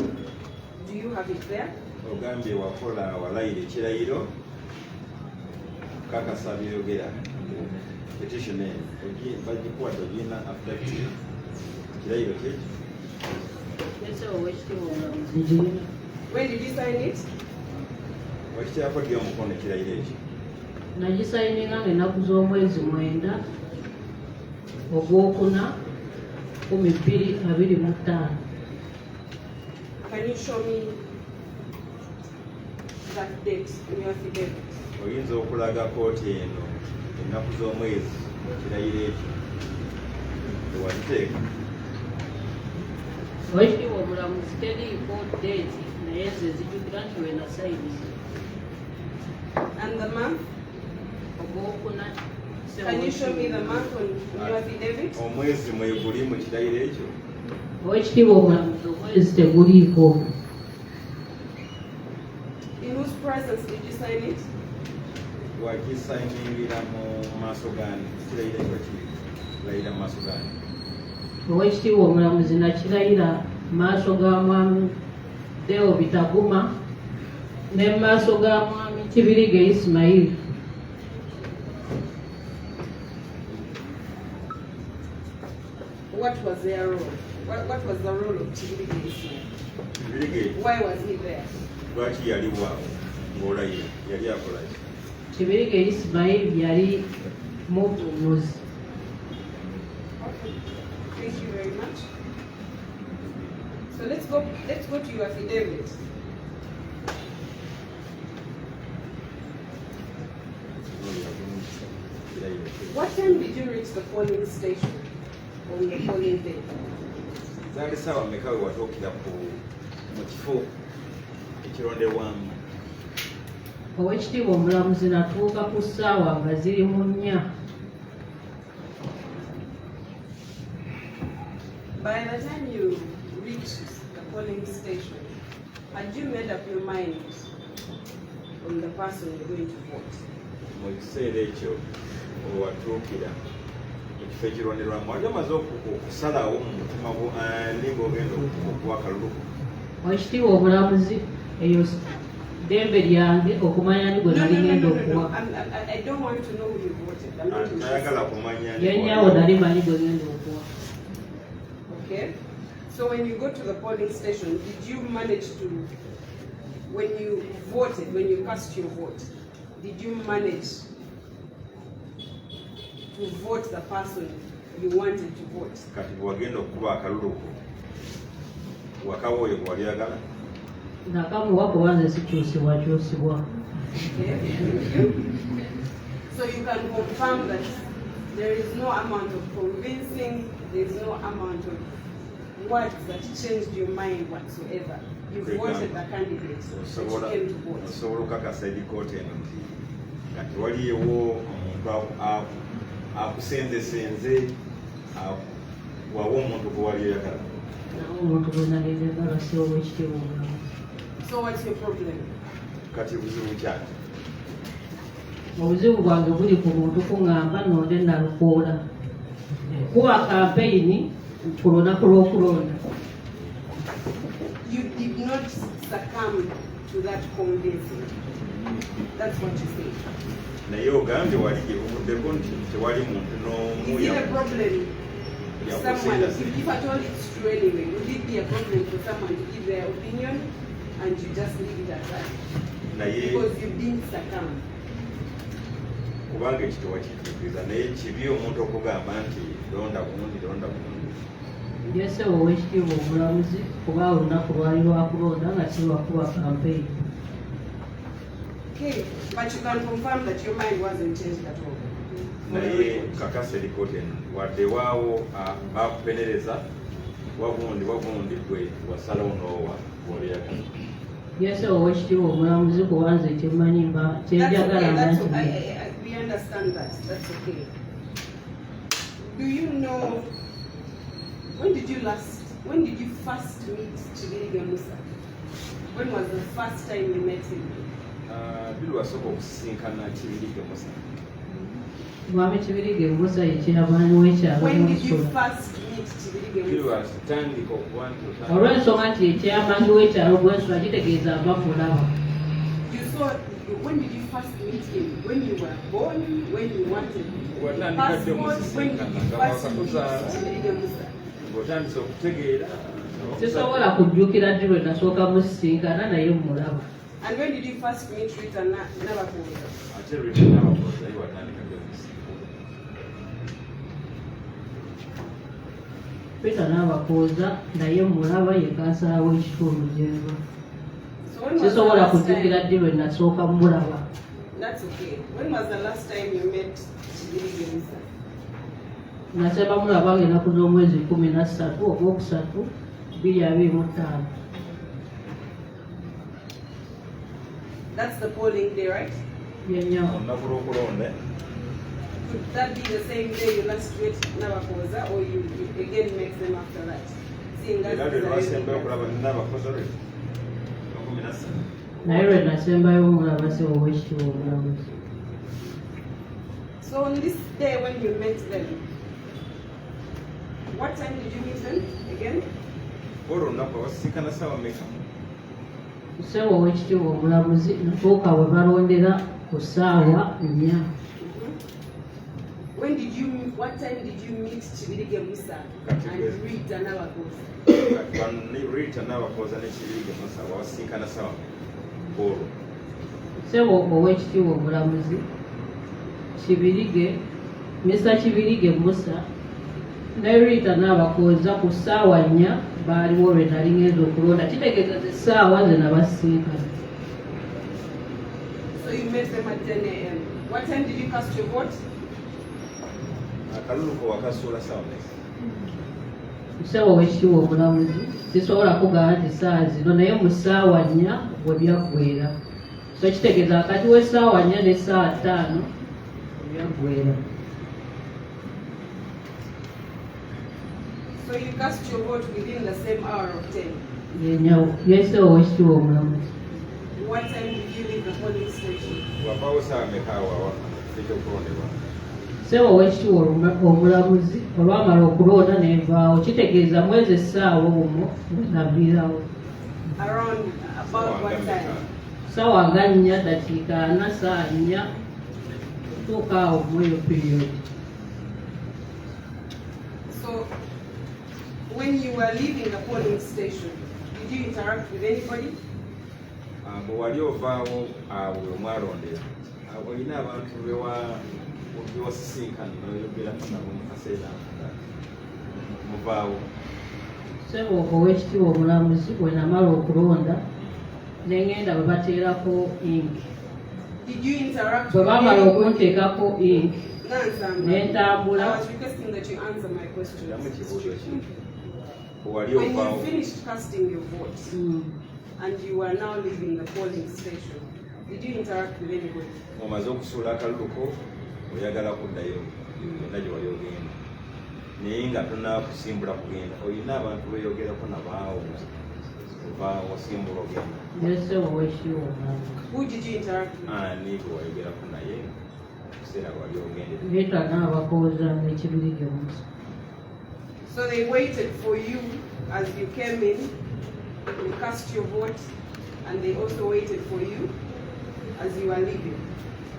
Do you have it there? Ogambye wakola walayira ekirayiro kakasa byogera petition eno bagikuwadde ogina affidavit ekirayiro kyekyo. Ese oweekitiibwa omulamuzi ngiina. When did you sign it? Wakityakodde omukono ekirayiro ekyo. Nagisayininga ng'ennaku z'omwezi 9 Ogwokuna 2025. Can you show me that date in your affidavit? Oyinza okulaga kooti eno ennaku z'omwezi ekirayiro ekyo tewakiteeka. Oweekitiibwa omulamuzi teriiko date naye ze zijjukira nti we nasayiniza. And the month? Ogwokuna. Can you show me the month on your affidavit? Omwezi mweguli mu kirayiro ekyo. Oweekitiibwa omulamuzi omwezi teguliiko. In whose presence did you sign it? Wagisayiningira mu maaso gani ekirayiro ekyo kiri layira mu maaso gani. Oweekitiibwa omulamuzi nakirayira maaso ga mwami Deo Bitaguma ne maaso ga mwami Kibirige Ismail. What was their role? What was the role of Kibirige Ismail? Kibirige. Why was he there? Lwaki yali waawo ng'olayira yali akola ki? Kibirige Ismail yali mubuuzi. Thank you very much. So let's go to your affidavit. What time did you reach the polling station on the polling day? Zaali ssaawa mmeka we watuukira mu kifo ekironderwamu? Oweekitiibwa omulamuzi natuuka ku ssaawa nga ziri mu 4. By the time you reached the polling station, had you made up your mind on the person you're going to vote? Mu kiseera ekyo watuukira mu kifo ekironderwamu wali omaze okusalawo mu mutima ninga ogenda okuwa akalulu. Oweekitiibwa omulamuzi eyo ddembe lyange okumanya ni gwe nali ngenda okuwa. I don't want to know who you voted. I'm not Nayagala kumanya Yennyaawo nali manyi gwe ngenda okuwa. Okay. So when you go to the polling station, did you manage to, when you voted, when you cast your vote, did you manage to vote the person you wanted to vote? Kati bwagenda okuba akalulu wakawa oyo gwe wali agala? Nakamuwa kubanza sikyusibwakyusibwa. So you can confirm that there is no amount of convincing, there is no amount of words that changed your mind whatsoever. You voted the candidate that you came to vote. Osobola okakasa eri kooti eno nti kati waliwo omuntu akusenzesenze wawa omuntu gwe wali oyagala. Nawo omuntu gwe nali njagala si Oweekitiibwa omulamuzi. So what's your problem? Kati buzibu kyaki? Obuzibu bwange buli ku muntu kuŋŋamba nonde Nalukoola. Kuba kampeyini ku lunaku lw'okulonda. You did not succumb to that convincing. That's what you say. Naye ogambye wali gyebuvuddeko nti tewali muntu n'omu. Is it a problem if someone, if at all it's true anyway, would it be a problem for someone to give their opinion and you just leave it at that? Because you didn't succumb. Kubanga ekyo tewakituukiriza naye kibi omuntu okugamba nti londa gundi londa gundi. Yese owekitiibwa omulamuzi kuba olunaku lwali lwakulonda nga kirwakuba campaign. Okay, but you can confirm that your mind wasn't changed at all. Naye kakasa erikote wadde waawo bakupenereza wagundi gwe wasalawo n'owa bw'olyagala. Yese owekitiibwa omulamuzi kubanze kyemmanyi mba kyenjagala That's okay. We understand that. That's okay. Do you know when did you first meet Chibirige Musa? When was the first time you met him? Bilwasooka okusinkana Chibirige Musa. Mwami Chibirige Musa ye chairman w'ekyalo. When did you first meet Chibirige Musa? Bilwatandika okubantu. Olw'ensonga nti ye chairman w'ekyalo bwensula kitegeeza ava kulaba. When did you first meet him? When you were born? When you wanted passport? When did you first meet Chibirige Musa? Otandise okutegeera. Sisobola kujjukira ddi lwe nasooka musisinkana naye mulaba. And when did you first meet Rita Nalukoola? Ate Rita Nalukoola ye watandika Rita Nalukoola naye mulaba ye kansala w'ekitundu gy'eva. Sisobola kujjukira ddi lwe nasooka mulaba. That's okay. When was the last time you met Chibirige Musa? Nasema mulaba ng'ennaku z'omwezi 13 ogwokusatu 2025. That's the polling day, right? Yeah. Olunaku lw'okulonda. Could that be the same day you last met Nalukoola, or you again met them after that? Seeing that naye lwe nasembayo mulaba si owekitiibwa omulamuzi. So on this day when you met them, what time did you meet them again? Olunaku abasinkana ssaawa mmeka? Ssebo owekitiibwa omulamuzi natuuka bwe balondera ku ssaawa 4. What time did you meet Chibirige Musa and Rita Nalukoola? Rita Nalukoola ne Chibirige Musa abasinkana ssaawa mmeka? Ssebo owekitiibwa omulamuzi Mr. Chibirige Musa ne Rita Nalukoola ku ssaawa 4 baaliwo lwe nali ngenza okulonda kitegeeza essaawa ze nabasinkana. So you met them at 10 a.m. What time did you cast your vote? Akalulu ko wakasuula ssaawa mmeka? Ssebo owekitiibwa omulamuzi sisobola kugamba nti ssaawa zino naye mu ssaawa 4 bwe byaggweera. So kitegeeza wakati w'essaawa 4 n'essaawa 5 byaggweera. So you cast your vote within the same hour of 10? Yes, owekitiibwa omulamuzi. What time did you leave the polling station? Wavaawo ssaawa mmeka awo ekyokulondebwa? Ssebo owekitiibwa omulamuzi olwamala okulonda nenvaawo kitegeeza mwezi essaawa omwo naviirawo. Around about what time? Ssaawa nga 4 dakiika 4 ssaawa 4 tuuka awo mweyo period. So when you were leaving the polling station, did you interact with anybody? Bwe wali ovaawo awo omwalondera olina abantu bewasisinkana n'oyogerako nabo mu kaseera muvaawo. Ssebo owekitiibwa omulamuzi bwe namala okulonda ne ngenda bwe bateerako ink. Did you interact bwe with bamala anybody? okunteekako ink n'entambula. I was requesting that you answer my question. Bwe wali When you ovaawo finished casting your vote and you are now leaving the polling station, did you interact with anybody? omaze okusuula akalulu ko oyagala kuddayo yonna gye wali ogenda naye nga tonakusimbula kugenda olina abantu beyogerako nabaawo ovaawo osimbula ogenda. Ssebo owekitiibwa omulamuzi. Who did you interact with? Ani gwe wayogerako naye ekiseera wali ogende. Rita Nalukoola ne Chibirige Musa. So they waited for you as you came in, you cast your vote, and they also waited for you as you were leaving.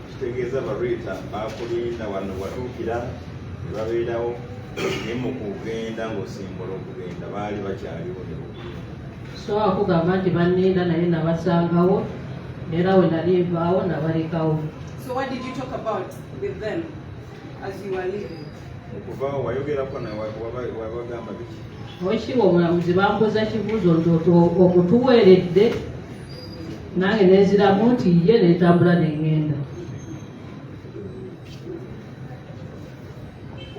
Kitegeeza barita bakulinda wano watuukira ne babeerawo naye mu kugenda ng'osimbula okugenda baali bakyaliwo ne bukugenda. So akugamba nti banninda naye nabasangawo era we nali nvaawo nabalekawo. So what did you talk about with them as you were leaving? Okuvaawo wayogerako wabagamba biki? Oweekitiibwa omulamuzi bambuuza kibuuzo nti okutuweeredde nange neeziramu nti ye neetambula n'engenda.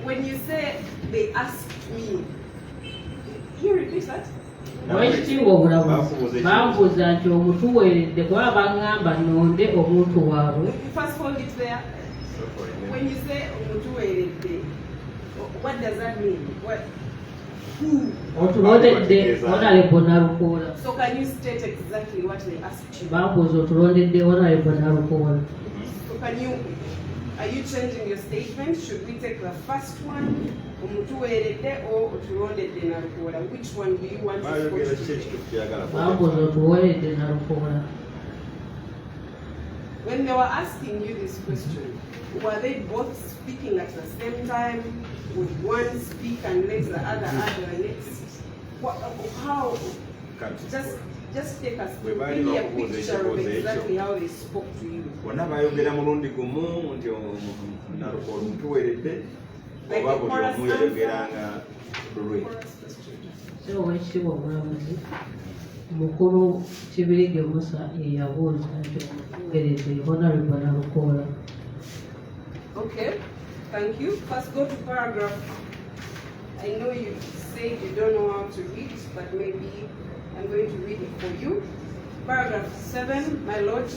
When you say they asked me, you repeat that? Oweekitiibwa omulamuzi bambuuza nti omutuweeredde kuba baŋŋamba nnonde omuntu waabwe. You first hold it there. When you say omutuweeredde, what does that mean? What? Who? Otulondedde Honorable Nalukoola. So can you state exactly what they asked you? Bambuuza otulondedde Honorable Nalukoola. So are you changing your statement? Should we take the first one, omutuweeredde or otulondedde Nalukoola? Which one do you want to put? Bambuuza otuweeredde Nalukoola. When they were asking you this question, were they both speaking at the same time? Would one speak and let the other add the next? How? Just take us through maybe a picture of exactly how they spoke to you. Like the chorus so Oweekitiibwa omulamuzi mukulu Kibirige Musa ye yabuuza nti omutuweeredde Honorable Nalukoola. Okay, thank you. First go to paragraph. I know you said you don't know how to read, but maybe I'm going to read it for you. Paragraph 7, my lord.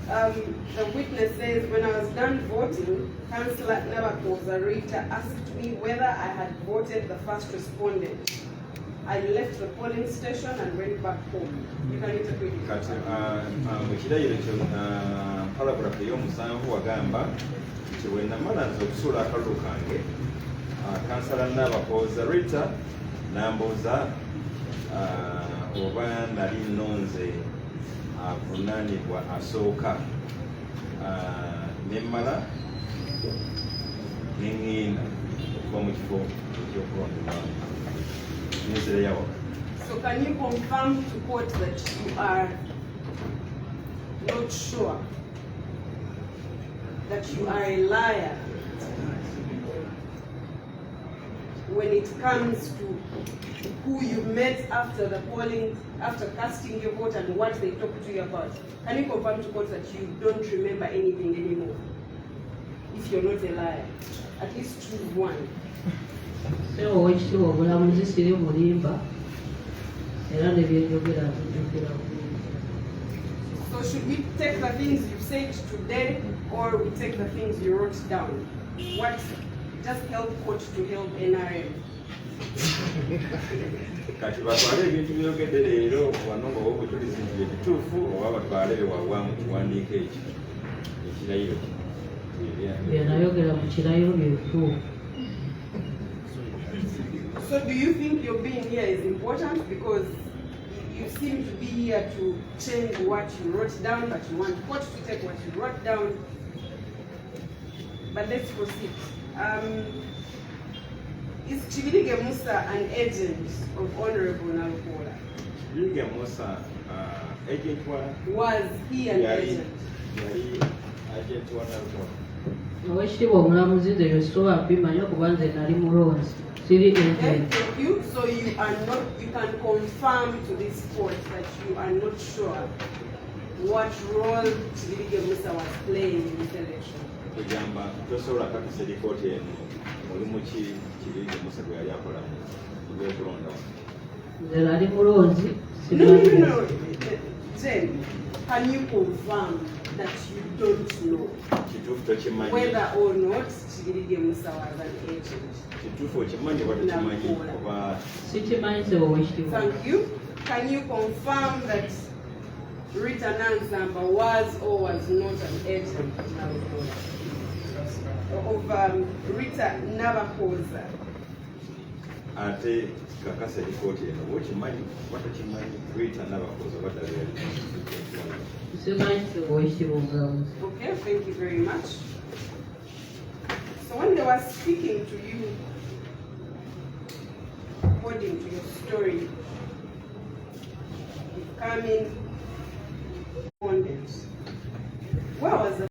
The witness says, when I was done voting, Councillor Nalukoola Aswazizza asked me whether I had voted the first respondent. I left the polling station and went back home. You can interpret it. Paragraph y'omusanvu wagamba nti bwe namala nze okusuula akalulu kange kansala Nalukoola Aswazizza n'ambuuza oba nali nnonze avunaanibwa asooka nemmala neŋŋenda okuva mu kifo ekyokulondebwa n'enzira yawa. So can you confirm to court that you are not sure, that you are a liar when it comes to who you met after the polling, after casting your vote, and what they talked to you about? Can you confirm to court that you don't remember anything anymore? If you're not a liar, at least choose one. So Oweekitiibwa omulamuzi siri mulimba era ne byenjogera nzijjukira. So should we take the things you said today, or we take the things you wrote down? What? Just help court to help NRM. Kati batwale ebintu byogedde leero wano nga obujulizi nti ekituufu oba batwale bewawa mu kiwandiiko ekyo ekirayiro byenayogera mu kirayiro byebituufu. So do you think your being here is important? Because you seem to be here to change what you wrote down, but you want court to take what you wrote down. But let's proceed. Is Kibirige Musa an agent of Honorable Nalukoola? Kibirige Musa agent was he an agent? Agent wa Nalukoola. Oweekitiibwa omulamuzi nze yosobola kubimanya kuba nze nali mulonzi siri agent. Thank you. So you can confirm to this court that you are not sure what role Kibirige Musa was playing in this election. Kugamba tosobola kakisa lipooti eno mulimu ki Kibirige Musa gwe yali akola mu lw'okulonda. Nze nali mulonzi. No. Jen, can you confirm that you don't know whether or not Kibirige Musa was an agent? Thank you. Can you confirm that Rita Nansamba was or was not an agent of Rita Nalukoola? Ate kakasa ripoti eno wokimanyi watakimanyi Rita Nalukoola batali. Okay, thank you very much. So when they were speaking to you, according to your story, you come in, where was the